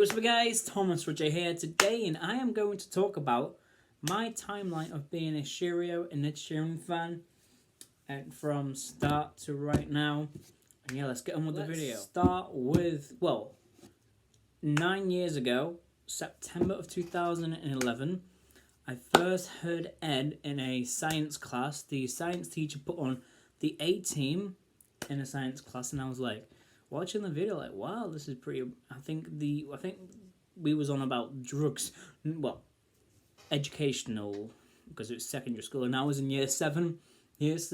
What's up guys, Thomas Roger here today, and I am going to talk about my timeline of being a Sheerio and Ed Sheeran fan, and from start to right now. And yeah, let's get on with the video. Start with, 9 years ago, September of 2011, I first heard Ed in a science class. The science teacher put on the A-Team in a science class, and I was like, watching the video, like, wow, this is pretty. I think we was on about drugs, educational, because it was secondary school, and I was in year seven. Yes,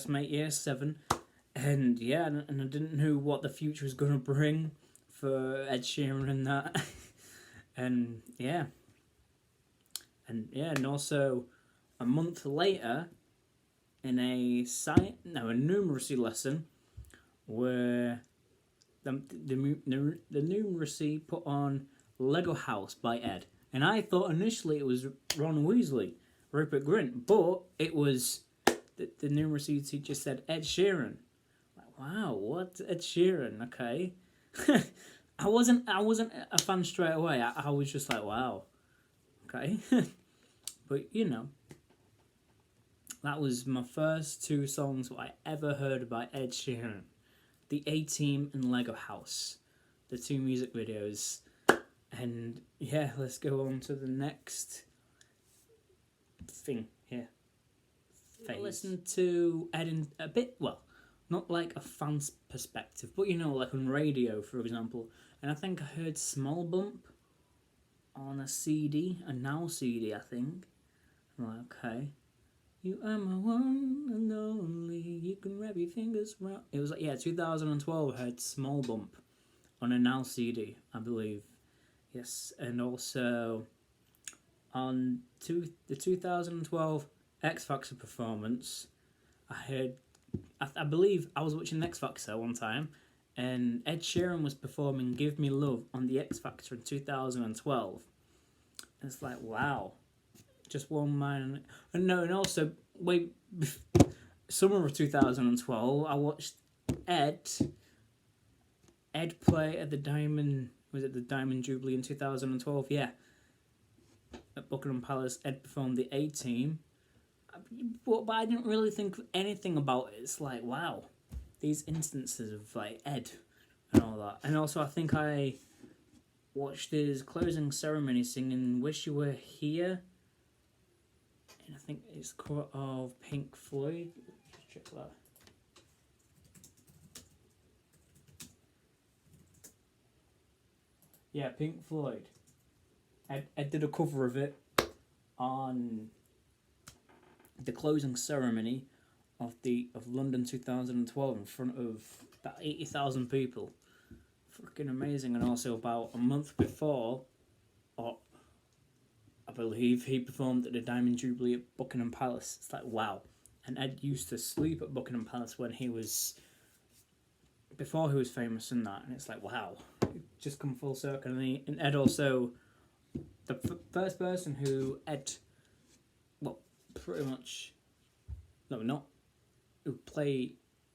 mate, year 7, and yeah, and I didn't know what the future was gonna bring for Ed Sheeran and that, and also a month later, in a numeracy lesson, where the numeracy put on Lego House by Ed, and I thought initially it was Ron Weasley, Rupert Grint, but it was the numeracy teacher said Ed Sheeran. Like, wow, what, Ed Sheeran? Okay, I wasn't a fan straight away. I was just like, wow, okay, but you know. That was my first 2 songs I ever heard by Ed Sheeran. The A-Team and Lego House. The 2 music videos. And yeah, let's go on to the next thing here. I listened to Ed in a bit, not like a fan's perspective, but you know, like on radio, for example. And I think I heard Small Bump on a CD, a Now CD, I think. I'm like, okay. You are my one and only, you can wrap your fingers around. It was like, 2012, I heard Small Bump on a Now CD, I believe. Yes, and also on the 2012 X Factor performance, I heard, I believe I was watching X Factor one time, and Ed Sheeran was performing Give Me Love on the X Factor in 2012. And it's like, wow. Just one man, and also summer of 2012, I watched Ed play at the Diamond. Was it the Diamond Jubilee in 2012? Yeah, at Buckingham Palace, Ed performed the A-Team, but I didn't really think anything about it. It's like, wow, these instances of like Ed and all that, and also I think I watched his closing ceremony singing "Wish You Were Here." And I think it's the cover of Pink Floyd. Just check that. Yeah, Pink Floyd. Ed did a cover of it on the closing ceremony of London 2012 in front of about 80,000 people. Freaking amazing. And also about a month before, I believe he performed at the Diamond Jubilee at Buckingham Palace. It's like, wow. And Ed used to sleep at Buckingham Palace before he was famous and that. And it's like, wow. Just come full circle. And Ed also, the first person who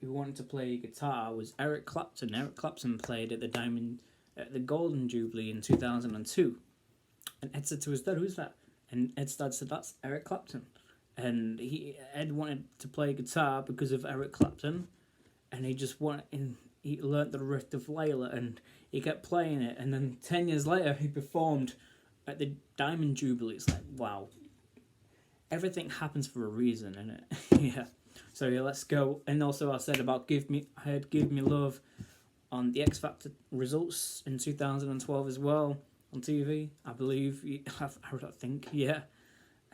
who wanted to play guitar was Eric Clapton. Eric Clapton played at the Golden Jubilee in 2002. And Ed said to his dad, "Who's that?" And Ed's dad said, "That's Eric Clapton." And Ed wanted to play guitar because of Eric Clapton, and he learnt the riff of Layla, and he kept playing it. And then 10 years later, he performed at the Diamond Jubilee. It's like, wow, everything happens for a reason, innit? Yeah. So yeah, let's go. And also, I said about I heard "Give Me Love" on the X Factor results in 2012 as well. On TV, I believe, I think, yeah.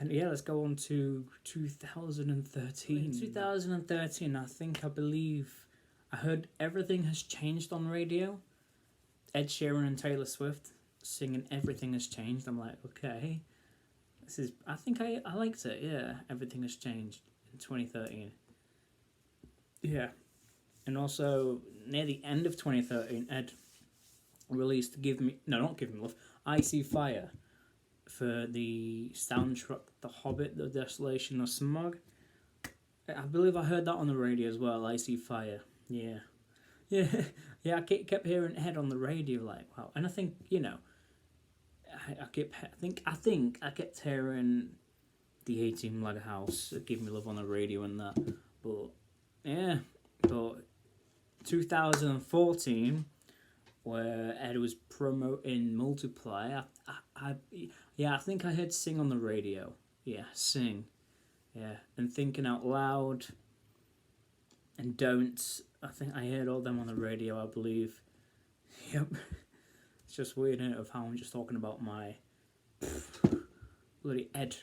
And yeah, let's go on to 2013. In 2013, I believe, I heard Everything Has Changed on radio. Ed Sheeran and Taylor Swift singing Everything Has Changed. I'm like, okay. I think I liked it, yeah. Everything Has Changed in 2013. Yeah. And also, near the end of 2013, Ed released not Give Me Love, I See Fire, for the soundtrack The Hobbit, The Desolation of Smaug. I believe I heard that on the radio as well, I See Fire, yeah. Yeah, yeah. I kept hearing Ed on the radio, like wow. And I think I kept hearing the 18 Lag House, Give Me Love on the radio and that. But yeah, but 2014, where Ed was promoting Multiply, I think I heard Sing on the radio. Yeah, Sing. Yeah, and Thinking Out Loud and Don't. I think I heard all them on the radio, I believe. Yep. It's just weird, isn't it, of how I'm just talking about my bloody Ed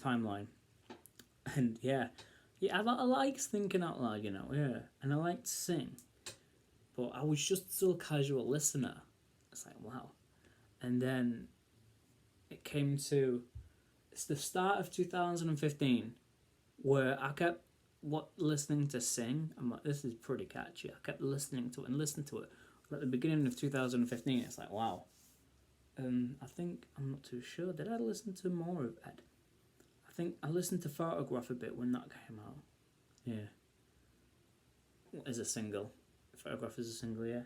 timeline. And I liked Thinking Out Loud, yeah. And I liked Sing. But I was just still a casual listener. It's like, wow. And then it's the start of 2015 where I kept listening to Sing. I'm like, this is pretty catchy. I kept listening to it and listening to it. But at the beginning of 2015, it's like, wow. I think, I'm not too sure, did I listen to more of Ed? I think I listened to Photograph a bit when that came out. Yeah. As a single. Photograph as a single, yeah.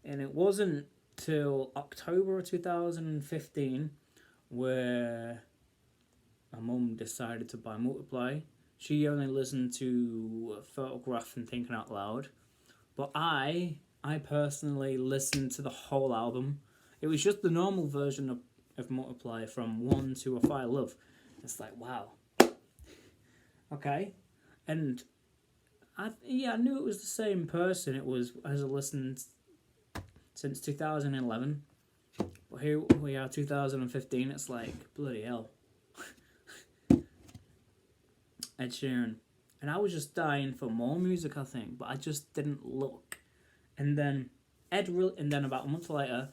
And it wasn't till October 2015 where my mum decided to buy Multiply. She only listened to Photograph and Thinking Out Loud. But I personally listened to the whole album. It was just the normal version of Multiply from 1 to A Fire Love. It's like, wow. Okay. And I knew it was the same person. It was, as I listened since 2011. But here we are, 2015. It's like, bloody hell. Ed Sheeran. And I was just dying for more music, I think. But I just didn't look. And then about a month later,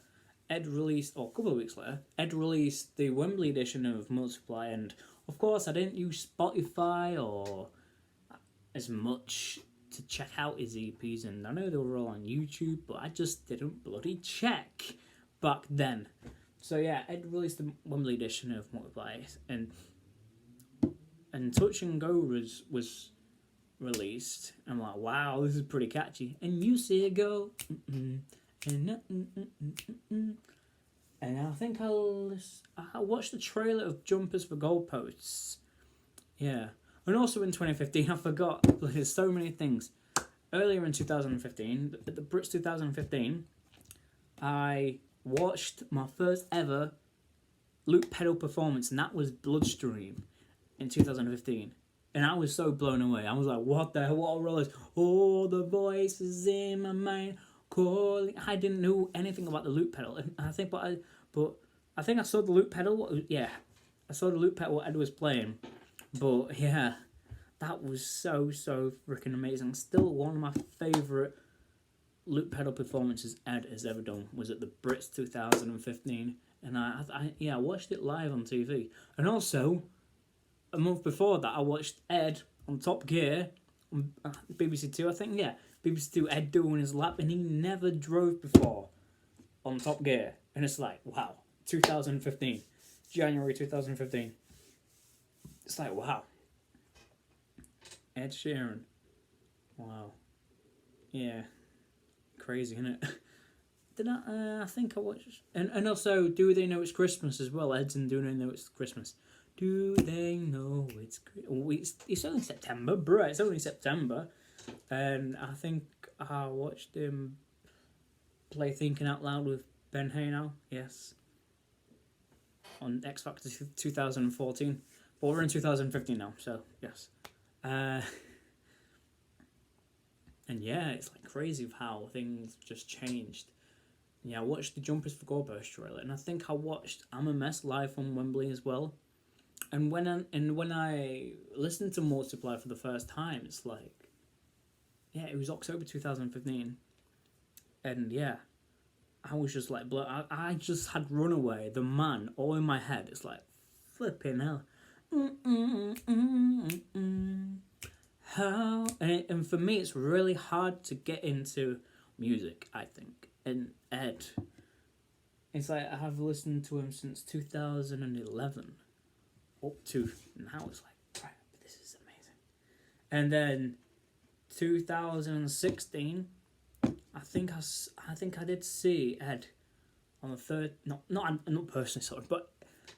a couple of weeks later, Ed released the Wembley edition of Multiply. And, of course, I didn't use Spotify or as much to check out his EPs, and I know they were all on YouTube, but I just didn't bloody check back then. So yeah, Ed released the Wembley edition of Multiply, and Touch and Go was released. I'm like, wow, this is pretty catchy. And you see it go, and I think I watched the trailer of Jumpers for Goalposts. Yeah. And also in 2015, I forgot, there's so many things. Earlier in 2015, at the Brits 2015, I watched my first ever loop pedal performance, and that was Bloodstream in 2015. And I was so blown away. I was like, what the hell, what a roller. Oh, the voices in my mind calling. I didn't know anything about the loop pedal. And I think, I think I saw the loop pedal. Yeah, I saw the loop pedal what Ed was playing. But yeah, that was so freaking amazing. Still one of my favourite loop pedal performances Ed has ever done was at the Brits 2015. And I watched it live on TV. And also, a month before that, I watched Ed on Top Gear on BBC Two, I think. Yeah, BBC Two, Ed doing his lap, and he never drove before on Top Gear. And it's like, wow, 2015, January 2015. It's like, wow. Ed Sheeran. Wow. Yeah. Crazy, isn't it? I think I watched... And also, Do They Know It's Christmas as well? Ed's in Do They Know It's Christmas. Do they know it's... It's only September, bruh. It's only September. And I think I watched him play Thinking Out Loud with Ben Haynow. Yes. On X Factor 2014. But we're in 2015 now, so yes. And yeah, it's like crazy of how things just changed. Yeah, I watched the Jumpers for Goalpost trailer, and I think I watched I'm a Mess live from Wembley as well. And when I listened to Multiply for the first time, it's like, yeah, it was October 2015, and yeah, I was just like, I just had Runaway, The Man, all in my head. It's like, flipping hell. How and for me, it's really hard to get into music, I think. And Ed, it's like I have listened to him since 2011 up to now. It's like, crap, this is amazing. And then 2016, I think I did see Ed on the third. Not personally sorry, but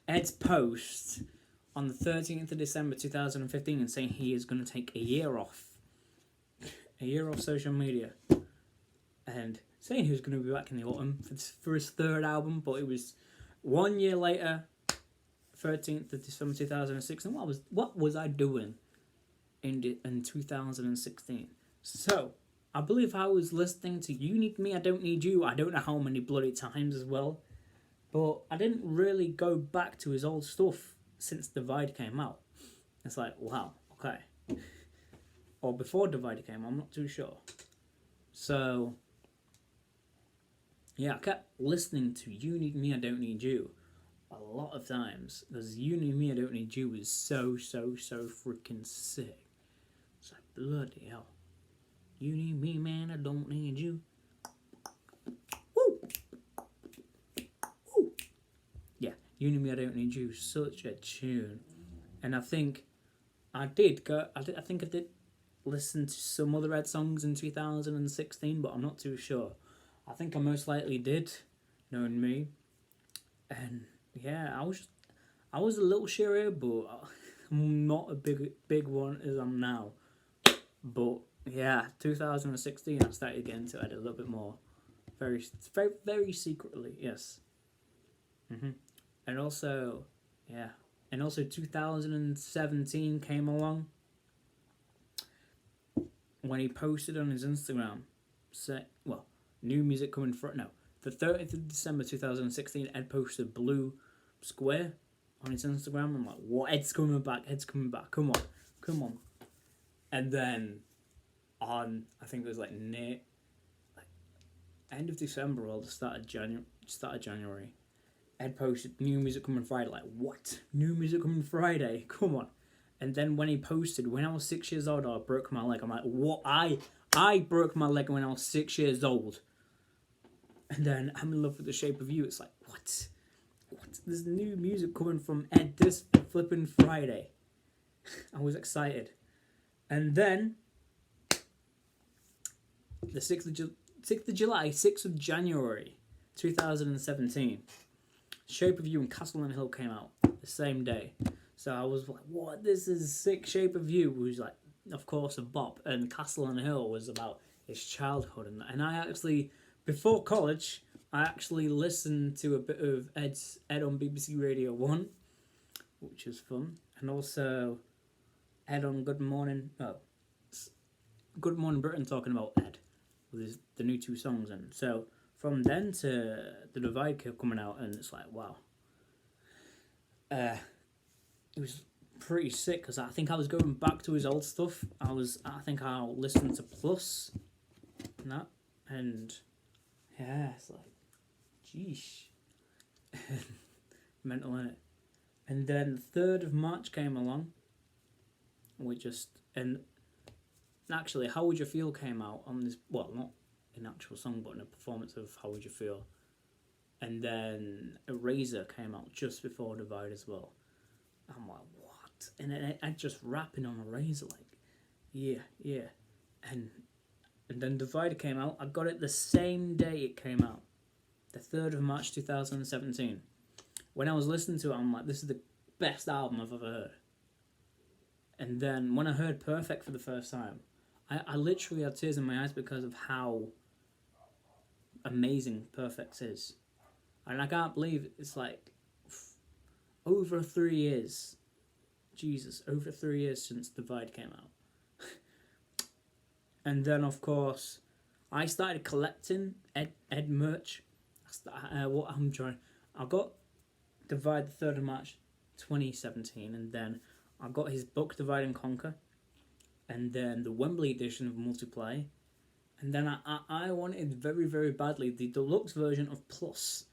Ed's post on the 13th of December 2015 and saying he is going to take a year off social media, and saying he was going to be back in the autumn for his third album, but it was 1 year later, 13th of December 2016. What was I doing in 2016? So, I believe I was listening to You Need Me, I Don't Need You, I don't know how many bloody times as well, but I didn't really go back to his old stuff since Divide came out. It's like, wow, okay. Or before Divide came out, I'm not too sure. So, yeah, I kept listening to You Need Me, I Don't Need You a lot of times, because You Need Me, I Don't Need You is so freaking sick. It's like, bloody hell. You need me, man, I don't need you. Woo! Woo! Yeah, You Need Me, I Don't Need You, such a tune. And I think I did listen to some other Ed songs in 2016, but I'm not too sure. I think I most likely did, knowing me. And yeah, I was a little Sheerio, but I'm not a big one as I'm now. But yeah, 2016 I started getting into it a little bit more, very secretly, yes. And also 2017 came along when he posted on his Instagram, new music coming from the 30th of December 2016. Ed posted Blue Square on his Instagram. I'm like, what? Ed's coming back. Come on. And then on, I think it was near end of December or the start of January, Ed posted new music coming Friday. Like, what? New music coming Friday? Come on. And then when he posted, when I was 6 years old, I broke my leg. I'm like, what? I broke my leg when I was 6 years old. And then I'm in love with The Shape of You. It's like, what? There's new music coming from Ed this flipping Friday. I was excited. And then the 6th of January 2017, Shape of You and Castle on Hill came out the same day. So I was like, what? This is sick. Shape of You was like, of course, a bop. And Castle on Hill was about his childhood. And I actually, before college, I actually listened to a bit of Ed on BBC Radio 1, which was fun. And also Ed on Good Morning Britain talking about Ed with the new 2 songs. And so from then to the Divide kept coming out, and it's like, wow. It was pretty sick, because I think I was going back to his old stuff. I think I'll listen to Plus and that, and yeah, it's like, geesh. Mental, innit? And then 3rd of March came along. And actually, How Would You Feel came out on this, well, not an actual song, but in a performance of How Would You Feel. And then Eraser came out just before Divide as well. I'm like, what? And then I just rapping on Eraser, like, yeah. And then Divide came out. I got it the same day it came out, the 3rd of March 2017. When I was listening to it, I'm like, this is the best album I've ever heard. And then when I heard Perfect for the first time, I literally had tears in my eyes because of how amazing Perfect is. And I can't believe it's like over 3 years. Jesus, over 3 years since Divide came out. And then, of course, I started collecting Ed merch. I got Divide the 3rd of March 2017, and then I got his book Divide and Conquer, and then the Wembley edition of Multiply, and then I wanted very, very badly the deluxe version of Plus,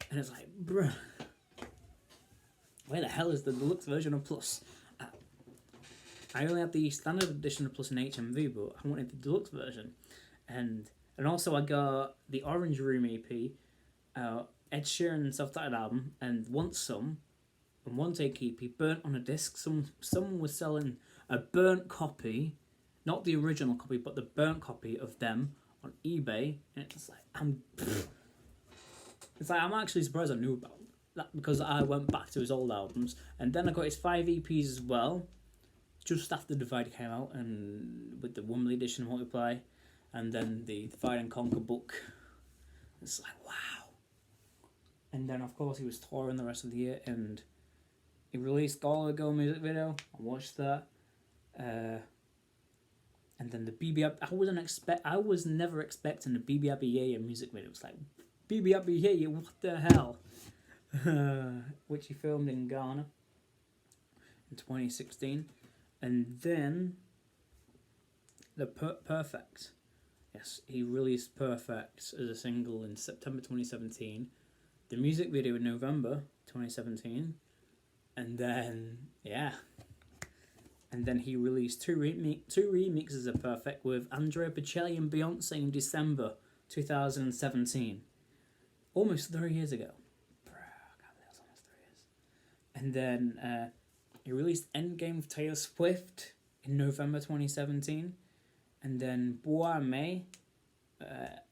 and it's like, bruh, where the hell is the deluxe version of Plus? I only have the standard edition of Plus in HMV, but I wanted the deluxe version, and also I got the Orange Room EP, Ed Sheeran's self-titled album, and Want Some, and One Take EP, burnt on a disc. Someone was selling a burnt copy not the original copy, but the burnt copy of them on eBay, and it's like I'm actually surprised I knew about that because I went back to his old albums, and then I got his 5 EPs as well, just after Divide came out, and with the Womanly Edition Multiply, and then the Divide and Conquer book. It's like, wow. And then of course he was touring the rest of the year, and he released Gala Girl music video. I watched that. And then the I was never expecting the BB Happy Yeah music video. It's like, BB Happy Yeah, what the hell? Which he filmed in Ghana in 2016. And then the Perfect. Yes, he released Perfect as a single in September 2017. The music video in November 2017. And then, yeah. And then he released two remixes of Perfect with Andrea Bocelli and Beyonce in December 2017. Almost 3 years ago. Bro, I can't believe that's almost 3 years. And then he released Endgame with Taylor Swift in November 2017. And then Bois May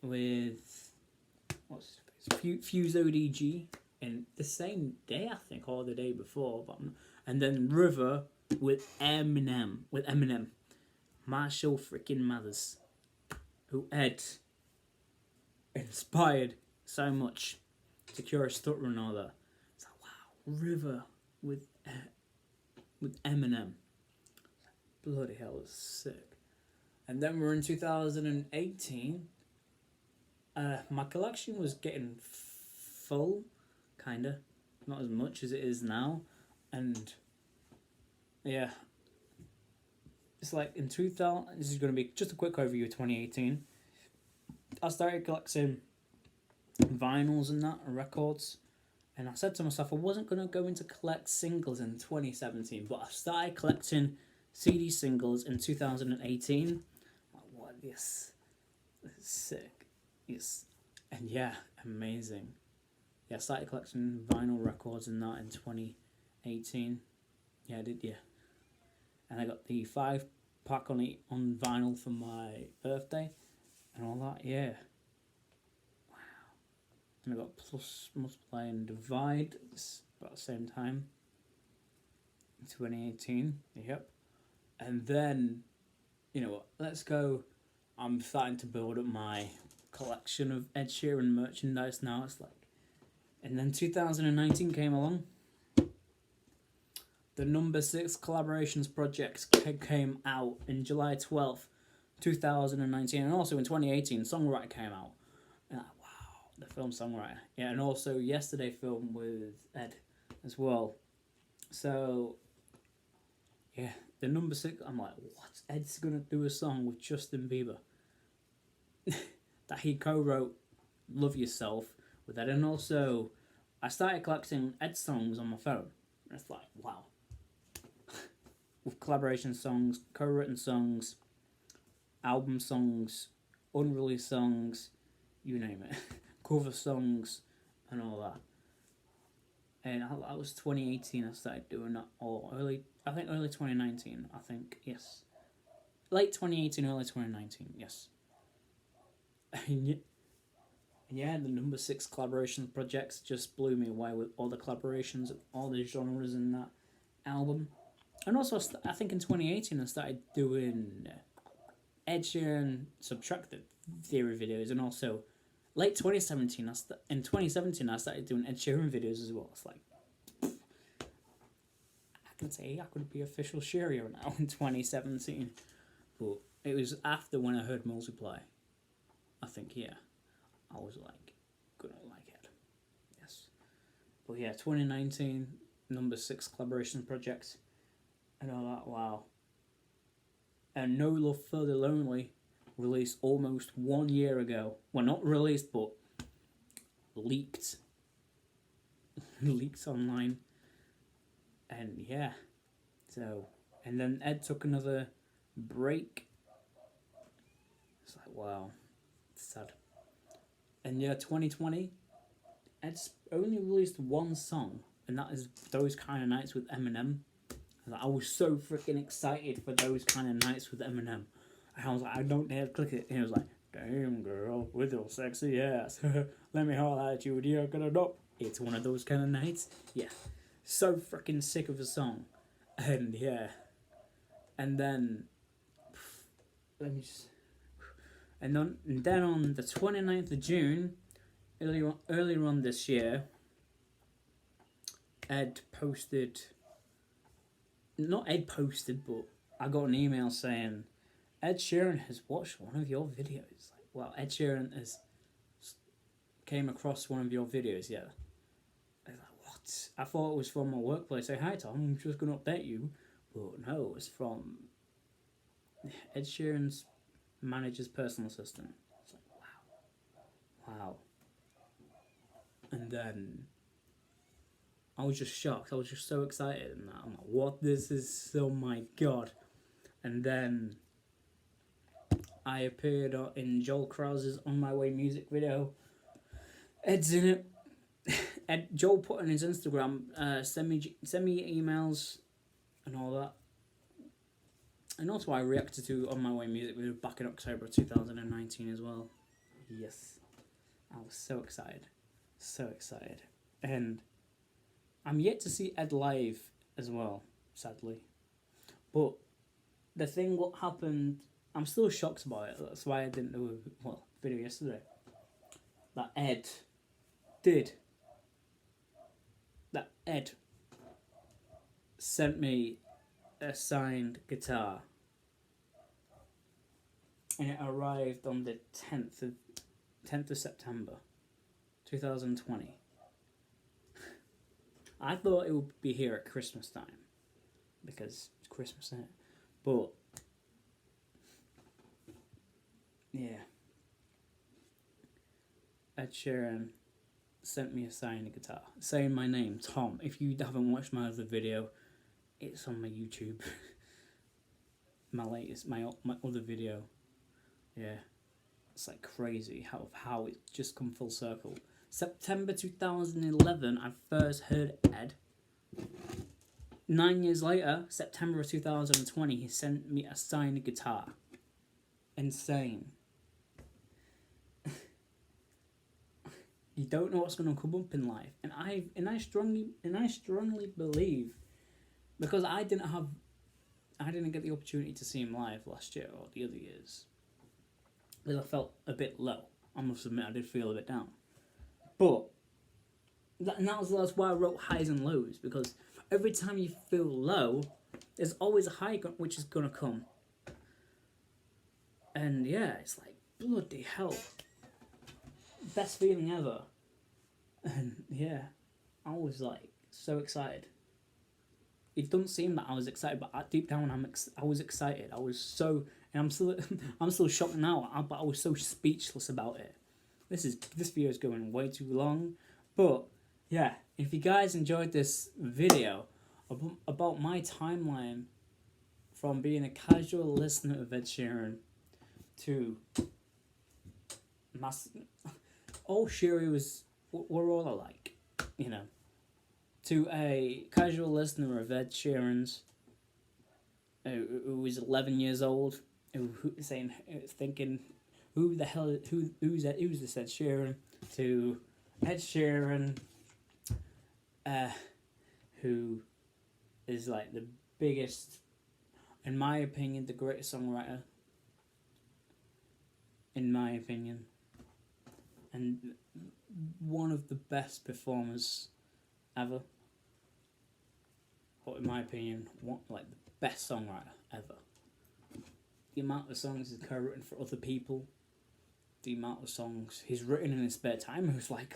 with Fuse ODG in the same day, I think, or the day before. And then River with Eminem. Marshall freaking Mathers, who Ed inspired so much to cure a stutter and all that. It's like, wow, River with Eminem. Bloody hell, it's sick. And then we're in 2018. My collection was getting full, kinda, not as much as it is now, and yeah, it's like in 2000. This is going to be just a quick overview of 2018. I started collecting vinyls and that, and records, and I said to myself I wasn't going to go into collect singles in 2017, but I started collecting CD singles in 2018. Like, what, this is sick. Yes, and yeah, amazing. Yeah, I started collecting vinyl records and that in 2018. Yeah, I did, yeah. And I got the 5-pack on vinyl for my birthday and all that, yeah. Wow. And I got Plus, Multiply and Divide about the same time in 2018, yep. And then, you know what, let's go. I'm starting to build up my collection of Ed Sheeran merchandise now. It's like, and then 2019 came along. The number 6 collaborations project came out in July 12th, 2019, and also in 2018, Songwriter came out. And wow, the film Songwriter. Yeah, and also Yesterday film with Ed as well. So, yeah, the number 6, I'm like, what? Ed's gonna do a song with Justin Bieber that he co-wrote Love Yourself with Ed, and also I started collecting Ed songs on my phone. And it's like, wow. With collaboration songs, co-written songs, album songs, unreleased songs, you name it, cover songs, and all that. And that was 2018. I started doing that, or early 2019. I think, yes, late 2018, early 2019. Yes. And yeah, the number 6 collaboration projects just blew me away with all the collaborations, all the genres in that album. And also, I think in 2018 I started doing Ed Sheeran Subtracted Theory videos, and also late 2017, in 2017 I started doing Ed Sheeran videos as well. It's like, I can say I could be official Sheerio now in 2017. But it was after when I heard Multiply. I think, yeah, I was like, gonna like it. Yes. But yeah, 2019, number 6 collaboration project and all that, wow. And No Love Further Lonely released almost 1 year ago. Well, not released, but leaked. Leaked online. And yeah, so, and then Ed took another break. It's like, wow, it's sad. And yeah, 2020, Ed's only released one song, and that is Those Kind of Nights with Eminem. I was so freaking excited for Those Kind of Nights with Eminem. And I was like, I don't dare click it. And he was like, damn girl, with your sexy ass. Let me holler at you, you're gonna know. It's one of those kind of nights. Yeah. So freaking sick of a song. And yeah. And then let me just and then on the 29th of June, earlier on this year, not Ed posted, but I got an email saying Ed Sheeran has watched one of your videos. Like, well, Ed Sheeran has came across one of your videos, yeah. I was like, what? I thought it was from my workplace. Say, hi Tom, I'm just going to update you. But no, it was from Ed Sheeran's manager's personal assistant. I was like, wow. And then I was just shocked. I was just so excited. And I'm like, what? This is, oh my god. And then I appeared in Joel Krause's On My Way music video. Ed's in it. Joel put on his Instagram, send me emails and all that. And also I reacted to On My Way music video back in October 2019 as well. Yes. I was so excited. So excited. And I'm yet to see Ed live as well, sadly. But the thing what happened, I'm still shocked about it. That's why I didn't do a video yesterday. That Ed sent me a signed guitar. And it arrived on the 10th of September 2020. I thought it would be here at Christmas time because it's Christmas, isn't it? But yeah, Ed Sheeran sent me a signed guitar saying my name, Tom. If you haven't watched my other video, it's on my YouTube. my other video. Yeah, it's like crazy how it just come full circle. September 2011, I first heard Ed. 9 years later, September of 2020, he sent me a signed guitar. Insane. You don't know what's going to come up in life, and I strongly believe, because I didn't get the opportunity to see him live last year or the other years, because I felt a bit low. I must admit, I did feel a bit down. But that's why I wrote highs and lows, because every time you feel low, there's always a high which is gonna come. And yeah, it's like, bloody hell, best feeling ever. And yeah, I was like so excited. It doesn't seem that I was excited, but deep down I was excited. I was so, and I'm still shocked now. But I was so speechless about it. This video is going way too long, but yeah, if you guys enjoyed this video about my timeline from being a casual listener of Ed Sheeran to all Sheerio we're all alike, you know, to a casual listener of Ed Sheeran's who was 11 years old, thinking, who's this Ed Sheeran, to Ed Sheeran, who is like the biggest, in my opinion, the greatest songwriter, in my opinion, and one of the best performers ever, or in my opinion, like the best songwriter ever. The amount of songs he's co-written for other people, the amount of songs he's written in his spare time, it was like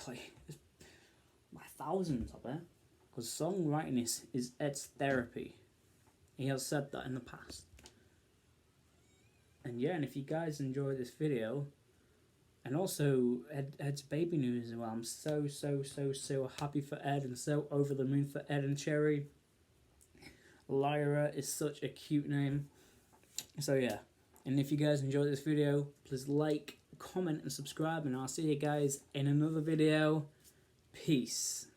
thousands of it. Because songwriting is Ed's therapy. He has said that in the past. And yeah, and if you guys enjoy this video, and also Ed's baby news as well, I'm so happy for Ed and so over the moon for Ed and Cherry. Lyra is such a cute name. So yeah, and if you guys enjoyed this video, please like, comment and subscribe, and I'll see you guys in another video. Peace.